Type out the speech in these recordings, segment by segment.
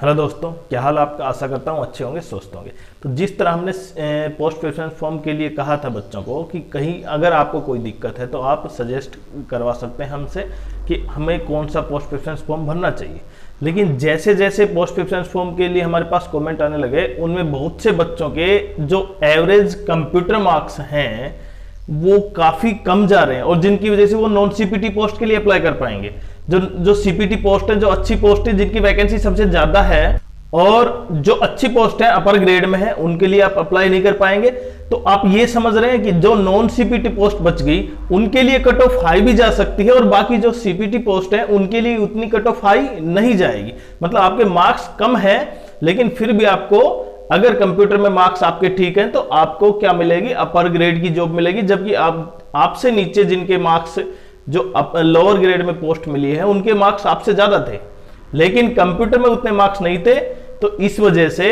Hello दोस्तों, क्या हाल आपका। आशा करता हूँ अच्छे होंगे, स्वस्थ होंगे। तो जिस तरह हमने पोस्ट प्रेफरेंस फॉर्म के लिए कहा था बच्चों को कि कहीं अगर आपको कोई दिक्कत है तो आप सजेस्ट करवा सकते हैं हमसे कि हमें कौन सा पोस्ट प्रेफरेंस फॉर्म भरना चाहिए। लेकिन जैसे जैसे पोस्ट प्रेफरेंस फॉर्म के लिए हमारे पास कमेंट आने लगे, उनमें बहुत से बच्चों के जो एवरेज कंप्यूटर मार्क्स हैं वो काफ़ी कम जा रहे हैं और जिनकी वजह से वो नॉन सीपीटी पोस्ट के लिए अप्लाई कर पाएंगे। जो सीपीटी पोस्ट है, जो अच्छी पोस्ट है, जिनकी वैकेंसी सबसे ज्यादा है और जो अच्छी पोस्ट है अपर ग्रेड में है, उनके लिए आप अप्लाई नहीं कर पाएंगे। तो आप ये समझ रहे हैं कि जो नॉन सीपीटी पोस्ट बच गई उनके लिए कट ऑफ हाई भी जा सकती है और बाकी जो सीपीटी पोस्ट है उनके लिए उतनी कट ऑफ हाई नहीं जाएगी। मतलब आपके मार्क्स कम है लेकिन फिर भी आपको, अगर कंप्यूटर में मार्क्स आपके ठीक हैं तो आपको क्या मिलेगी, अपर ग्रेड की जॉब मिलेगी। जबकि आपसे नीचे जिनके मार्क्स जो लोअर ग्रेड में पोस्ट मिली है उनके मार्क्स आपसे ज्यादा थे लेकिन कंप्यूटर में उतने मार्क्स नहीं थे, तो इस वजह से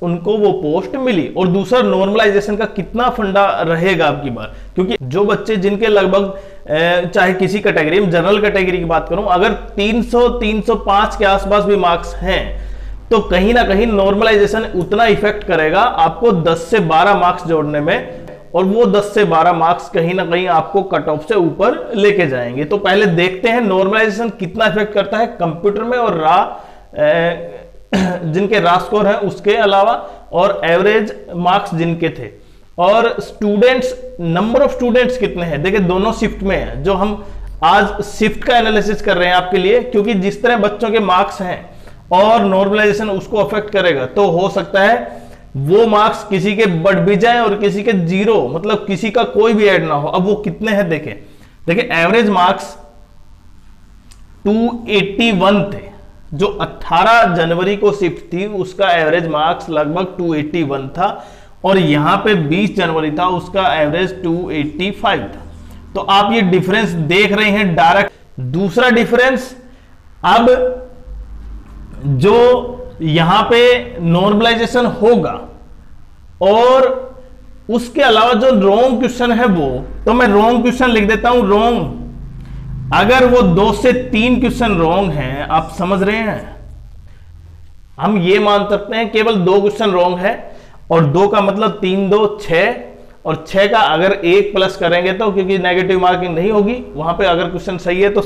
उनको वो पोस्ट मिली। और दूसरा, नॉर्मलाइजेशन का कितना फंडा रहेगा आपकी बार, क्योंकि जो बच्चे जिनके लगभग चाहे किसी कैटेगरी में, जनरल कैटेगरी की बात करूं, अगर 300-305 के आसपास भी मार्क्स हैं तो कहीं ना कहीं नॉर्मलाइजेशन उतना इफेक्ट करेगा आपको 10 से 12 मार्क्स जोड़ने में, और वो 10 से 12 मार्क्स कहीं ना कहीं आपको कट ऑफ से ऊपर लेके जाएंगे। तो पहले देखते हैं नॉर्मलाइजेशन कितना इफेक्ट करता है कंप्यूटर में और जिनके रा स्कोर है उसके अलावा, और एवरेज मार्क्स जिनके थे, और स्टूडेंट्स, नंबर ऑफ स्टूडेंट्स कितने हैं। देखिए दोनों शिफ्ट में है, जो हम आज शिफ्ट का एनालिसिस कर रहे हैं आपके लिए, क्योंकि जिस तरह बच्चों के मार्क्स हैं और नॉर्मलाइजेशन उसको अफेक्ट करेगा, तो हो सकता है वो मार्क्स किसी के बढ़ भी जाए और किसी के जीरो, मतलब किसी का कोई भी ऐड ना हो। अब वो कितने हैं देखिए एवरेज मार्क्स 281 थे। जो 18 जनवरी को शिफ्ट थी उसका एवरेज मार्क्स लगभग 281 था और यहां पे 20 जनवरी था, उसका एवरेज 285 था। तो आप ये डिफरेंस देख रहे हैं डायरेक्ट। दूसरा डिफरेंस, अब जो यहां पे नॉर्मलाइजेशन होगा और उसके अलावा जो रॉन्ग क्वेश्चन है वो, तो मैं रॉन्ग क्वेश्चन लिख देता हूं। रॉन्ग, अगर वो 2 से 3 क्वेश्चन रॉन्ग हैं, आप समझ रहे हैं, हम ये मान सकते हैं केवल 2 क्वेश्चन रॉन्ग है, और 2 का मतलब 3 2 6, और 6 का अगर 1 प्लस करेंगे तो, क्योंकि नेगेटिव मार्किंग नहीं होगी वहां पे, अगर क्वेश्चन सही है तो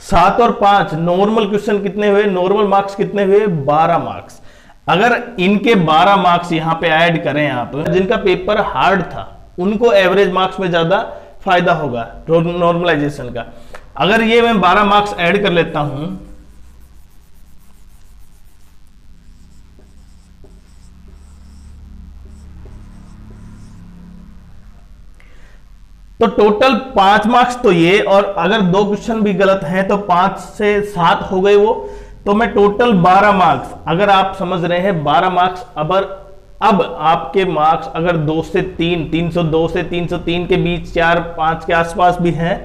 7 और 5 नॉर्मल क्वेश्चन कितने हुए, नॉर्मल मार्क्स कितने हुए, 12 मार्क्स। अगर इनके 12 मार्क्स यहां पे ऐड करें आप, जिनका पेपर हार्ड था उनको एवरेज मार्क्स में ज्यादा फायदा होगा नॉर्मलाइजेशन का। अगर ये मैं 12 मार्क्स ऐड कर लेता हूं तो टोटल 5 मार्क्स तो ये, और अगर 2 क्वेश्चन भी गलत हैं तो 5 से 7 हो गए वो, तो मैं टोटल 12 मार्क्स, अगर आप समझ रहे हैं 12 मार्क्स। अब आपके मार्क्स अगर 2 से 3, 302 से 303 के बीच, 4-5 के आसपास भी हैं,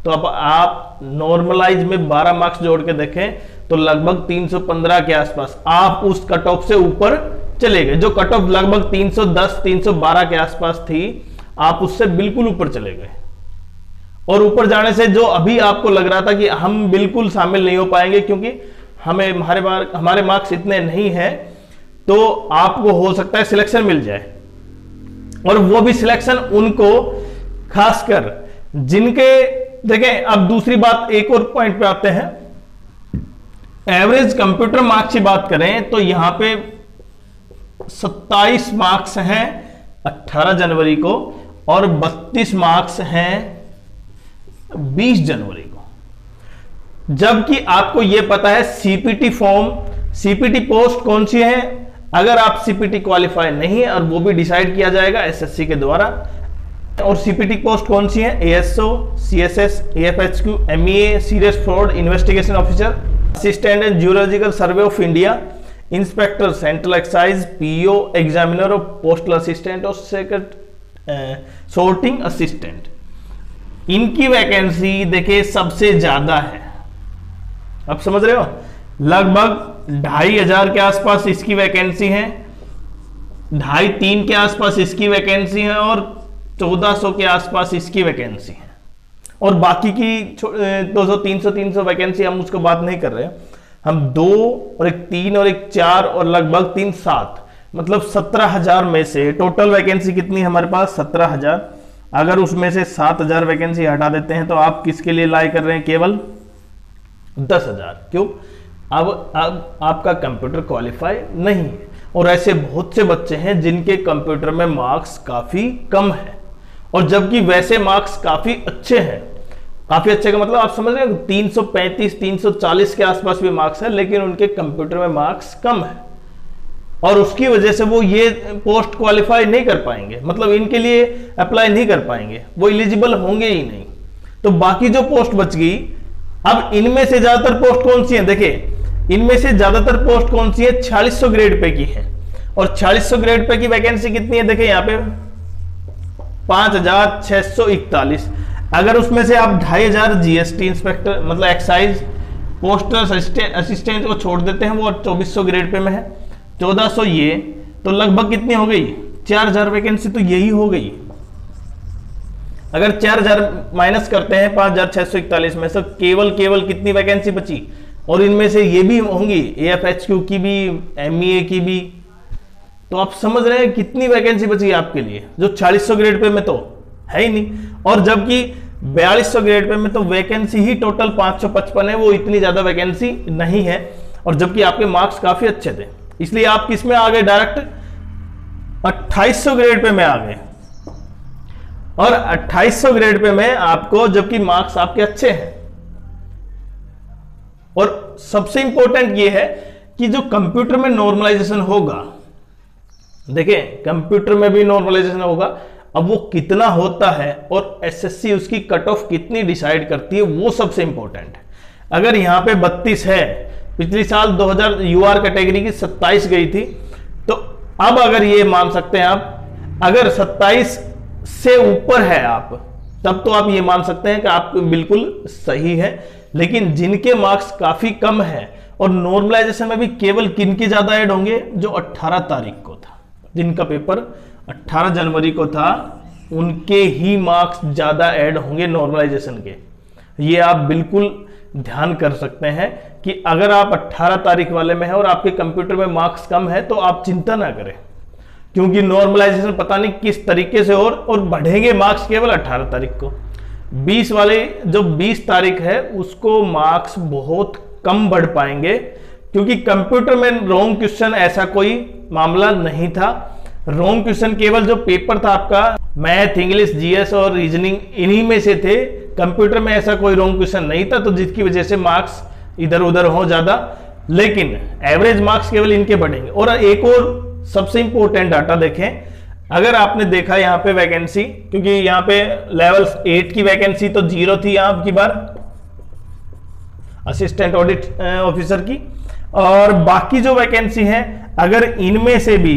तो अब आप नॉर्मलाइज में 12 मार्क्स जोड़ के देखें तो लगभग 315 के आसपास आप उस कट ऑफ से ऊपर चले गए। जो कट ऑफ लगभग 310-312 के आसपास थी, आप उससे बिल्कुल ऊपर चले गए। और ऊपर जाने से जो अभी आपको लग रहा था कि हम बिल्कुल शामिल नहीं हो पाएंगे क्योंकि हमारे मार्क्स इतने नहीं हैं, तो आपको हो सकता है सिलेक्शन मिल जाए। और वो भी सिलेक्शन उनको, खासकर जिनके, देखें अब दूसरी बात, एक और पॉइंट पे आते हैं। एवरेज कंप्यूटर मार्क्स की बात करें तो यहां पे 27 मार्क्स हैं 18 जनवरी को और 32 मार्क्स हैं 20 जनवरी को। जबकि आपको यह पता है सीपीटी फॉर्म, सीपीटी पोस्ट कौन सी है, अगर आप सीपीटी क्वालिफाई नहीं है, और वो भी डिसाइड किया जाएगा एसएससी के द्वारा। और सीपीटी पोस्ट कौन सी है, ASO, CSS, AFHQ, MEA, serious fraud investigation officer, assistant and zoological survey of India, inspector central excise, PO, examiner of postal assistant और सोर्टिंग असिस्टेंट। इनकी वैकेंसी देखिए सबसे ज्यादा है, आप समझ रहे हो, लगभग 2500 के आसपास इसकी वैकेंसी है, 2.5-3 के आसपास इसकी वैकेंसी है, और 1400 के आसपास इसकी वैकेंसी है। और बाकी की 200-300 वैकेंसी हम उसको बात नहीं कर रहे हैं। हम 2 और एक 3 और एक 4 और लगभग 3 7, मतलब 17,000 में से टोटल वैकेंसी कितनी है हमारे पास? 17,000। अगर उसमें से 7,000 वैकेंसी हटा देते हैं तो आप किसके लिए अप्लाई कर रहे हैं? केवल 10,000। क्यों? अब आपका कंप्यूटर क्वालिफाई नहीं है। और ऐसे बहुत से बच्चे हैं जिनके कंप्यूटर में मार्क्स काफी कम है, और जबकि वैसे मार्क्स काफी अच्छे हैं। काफी अच्छे का मतलब आप समझ रहे हैं, 335 340 के आसपास भी मार्क्स है, लेकिन उनके कंप्यूटर में मार्क्स कम है, और उसकी वजह से वो ये पोस्ट क्वालिफाई नहीं कर पाएंगे, मतलब इनके लिए अप्लाई नहीं कर पाएंगे, वो एलिजिबल होंगे ही नहीं। तो बाकी जो पोस्ट बच गई, अब इनमें से ज्यादातर पोस्ट कौन सी है? देखिए, इनमें से ज्यादातर पोस्ट कौन सी है? 4600 ग्रेड पे की है। और 4600 ग्रेड पे की वैकेंसी कितनी है? देखिए यहाँ पे 5641। अगर उसमें से आप 2500 जीएसटी इंस्पेक्टर मतलब एक्साइज पोस्टल असिस्टेंट को छोड़ देते हैं, वो 2400 ग्रेड पे में है, 1400 ये, तो लगभग कितनी हो गई? 4000 वैकेंसी तो यही हो गई। अगर 4000 माइनस करते हैं 5641 में से केवल कितनी वैकेंसी बची? और इनमें से ये भी होंगी एएफएचक्यू की भी, एमईए की भी, तो आप समझ रहे हैं कितनी वैकेंसी बची आपके लिए, जो 4600 ग्रेड पे में तो है ही नहीं। और जबकि 4200 ग्रेड पे में तो वैकेंसी ही टोटल 555 है, वो इतनी ज्यादा वैकेंसी नहीं है, और जबकि आपके मार्क्स काफी अच्छे थे, इसलिए आप किस में आ गए? डायरेक्ट 2800 ग्रेड पे में आ गए। और 2800 ग्रेड पे में आपको, जबकि मार्क्स आपके अच्छे हैं। और सबसे इंपॉर्टेंट ये है कि जो कंप्यूटर में नॉर्मलाइजेशन होगा, देखिए कंप्यूटर में भी नॉर्मलाइजेशन होगा, अब वो कितना होता है और एसएससी उसकी कट ऑफ कितनी डिसाइड करती है, वो सबसे इंपॉर्टेंट है। अगर यहां पे 32 है, पिछली साल 2000 यूआर कैटेगरी की 27 गई थी, तो अब अगर ये मान सकते हैं आप, अगर 27 से ऊपर है आप, तब तो आप ये मान सकते हैं कि आप बिल्कुल सही है। लेकिन जिनके मार्क्स काफी कम है, और नॉर्मलाइजेशन में भी केवल किनके ज्यादा ऐड होंगे? जो 18 तारीख को था, जिनका पेपर 18 जनवरी को था, उनके ही मार्क्स ज्यादा ऐड होंगे नॉर्मलाइजेशन के। ये आप बिल्कुल ध्यान कर सकते हैं कि अगर आप 18 तारीख वाले में है और आपके कंप्यूटर में मार्क्स कम है, तो आप चिंता ना करें, क्योंकि नॉर्मलाइजेशन पता नहीं किस तरीके से और बढ़ेंगे मार्क्स केवल 18 तारीख को। 20 वाले जो 20 तारीख है, उसको मार्क्स बहुत कम बढ़ पाएंगे, क्योंकि कंप्यूटर में रॉन्ग क्वेश्चन ऐसा कोई मामला नहीं था। रॉन्ग क्वेश्चन केवल जो पेपर था आपका मैथ, इंग्लिश, जीएस और रीजनिंग, इन्हीं में से थे। कंप्यूटर में ऐसा कोई रॉन्ग क्वेश्चन नहीं था, तो जिसकी वजह से मार्क्स इधर उधर हो ज्यादा, लेकिन एवरेज मार्क्स केवल इनके बढ़ेंगे। और एक और सबसे इंपॉर्टेंट डाटा देखें, अगर आपने देखा यहाँ पे वैकेंसी, क्योंकि यहाँ पे लेवल 8 की वैकेंसी तो 0 थी यहाँ की बार असिस्टेंट ऑडिट ऑफिसर की, और बाकी जो वैकेंसी है, अगर इनमें से भी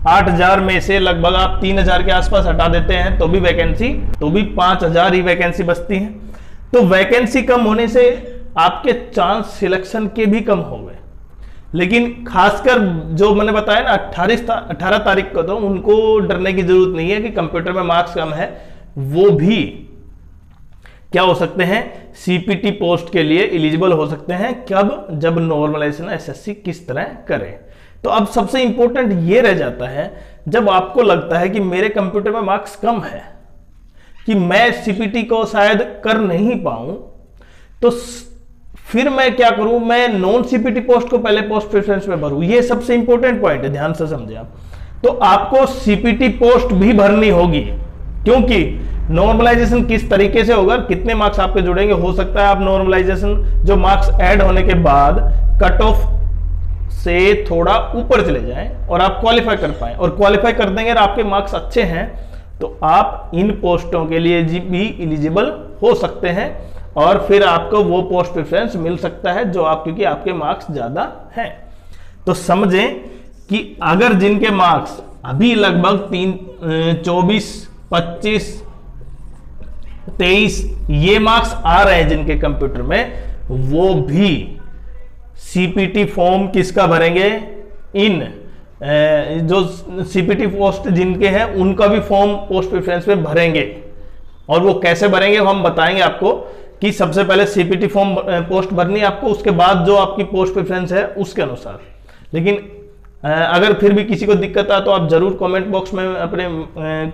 8000 में से लगभग आप 3000 के आसपास हटा देते हैं, तो भी वैकेंसी, तो भी 5000 ही वैकेंसी बचती है। तो वैकेंसी कम होने से आपके चांस सिलेक्शन के भी कम हो गए। लेकिन खासकर जो मैंने बताया ना 18 तारीख को, तो उनको डरने की जरूरत नहीं है कि कंप्यूटर में मार्क्स कम है, वो भी क्या हो सकते हैं? सीपीटी पोस्ट के लिए एलिजिबल हो सकते हैं। कब? जब नॉर्मलाइजेशन एसएससी किस तरह करे। तो अब सबसे इंपॉर्टेंट ये रह जाता है, जब आपको लगता है कि मेरे कंप्यूटर में मार्क्स कम है, कि मैं सीपीटी को शायद कर नहीं पाऊं, तो फिर मैं क्या करूं? मैं नॉन सीपीटी पोस्ट को पहले पोस्ट प्रेफरेंस में भरूं। ये सबसे इंपॉर्टेंट पॉइंट है, ध्यान से समझे आप। तो आपको सीपीटी पोस्ट भी भरनी होगी, क्योंकि नॉर्मलाइजेशन किस तरीके से होगा, कितने मार्क्स आपके जुड़ेंगे। हो सकता है आप नॉर्मलाइजेशन जो मार्क्स ऐड होने के बाद कट ऑफ से थोड़ा ऊपर चले जाएं और आप क्वालिफाई कर पाए, और क्वालिफाई कर देंगे और आपके मार्क्स अच्छे हैं, तो आप इन पोस्टों के लिए भी एलिजिबल हो सकते हैं, और फिर आपको वो पोस्ट प्रेफरेंस मिल सकता है जो आप, क्योंकि आपके मार्क्स ज्यादा हैं। तो समझें कि अगर जिनके मार्क्स अभी लगभग 24, 25, 23 ये मार्क्स आ रहे हैं जिनके कंप्यूटर में, वो भी सीपीटी फॉर्म किसका भरेंगे? इन जो सीपीटी पोस्ट जिनके हैं उनका भी फॉर्म पोस्ट प्रेफरेंस में भरेंगे। और वो कैसे भरेंगे हम बताएंगे आपको, कि सबसे पहले सीपीटी फॉर्म पोस्ट भरनी है आपको, उसके बाद जो आपकी पोस्ट प्रेफरेंस है उसके अनुसार। लेकिन अगर फिर भी किसी को दिक्कत आ तो आप जरूर कमेंट बॉक्स में अपने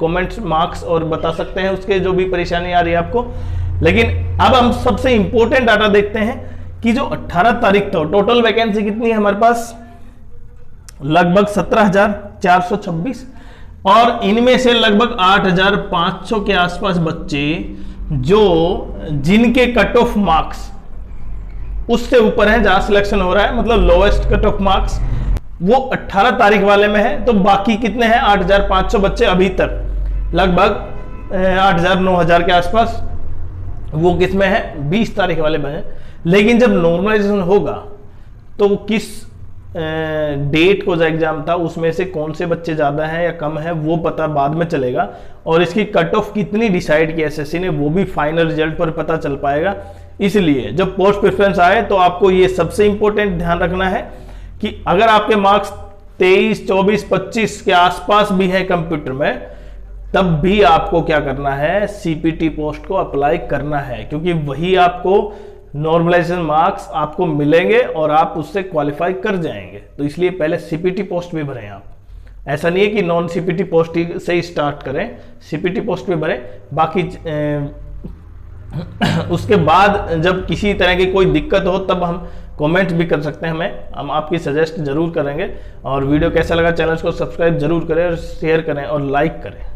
कमेंट्स मार्क्स और बता सकते हैं उसके जो भी परेशानी आ रही है आपको। लेकिन अब हम सबसे इंपॉर्टेंट डाटा देखते हैं कि जो 18 तारीख था टोटल वैकेंसी कितनी है हमारे पास, लगभग 17,426, और इनमें से लगभग 8,500 के आसपास बच्चे जो जिनके कट ऑफ मार्क्स उससे ऊपर है, जहां सिलेक्शन हो रहा है, मतलब लोएस्ट कट ऑफ मार्क्स वो 18 तारीख वाले में है। तो बाकी कितने हैं, 8,500 बच्चे अभी तक, लगभग 8,000 9,000 के आसपास वो किस में है, 20 तारीख वाले में है। लेकिन जब नॉर्मलाइजेशन होगा तो किस डेट को जो एग्जाम था उसमें से कौन से बच्चे ज्यादा हैं या कम है वो पता बाद में चलेगा, और इसकी कट ऑफ कितनी डिसाइड की एसएससी ने वो भी फाइनल रिजल्ट पर पता चल पाएगा। इसलिए जब पोस्ट प्रेफरेंस आए तो आपको ये सबसे इंपॉर्टेंट ध्यान रखना है कि अगर आपके मार्क्स 23, 24, 25 के आसपास भी है कंप्यूटर में, तब भी आपको क्या करना है, सीपीटी पोस्ट को अप्लाई करना है, क्योंकि वही आपको नॉर्मलाइजेशन मार्क्स आपको मिलेंगे और आप उससे क्वालिफाई कर जाएंगे। तो इसलिए पहले सीपीटी पोस्ट भी भरें आप, ऐसा नहीं है कि नॉन सीपीटी पोस्ट से ही स्टार्ट करें, सीपीटी पोस्ट भी भरें। बाकी उसके बाद जब किसी तरह की कोई दिक्कत हो तब हम कमेंट भी कर सकते हैं, हम आपकी सजेस्ट जरूर करेंगे। और वीडियो कैसा लगा, चैनल को सब्सक्राइब जरूर करें और शेयर करें और लाइक करें।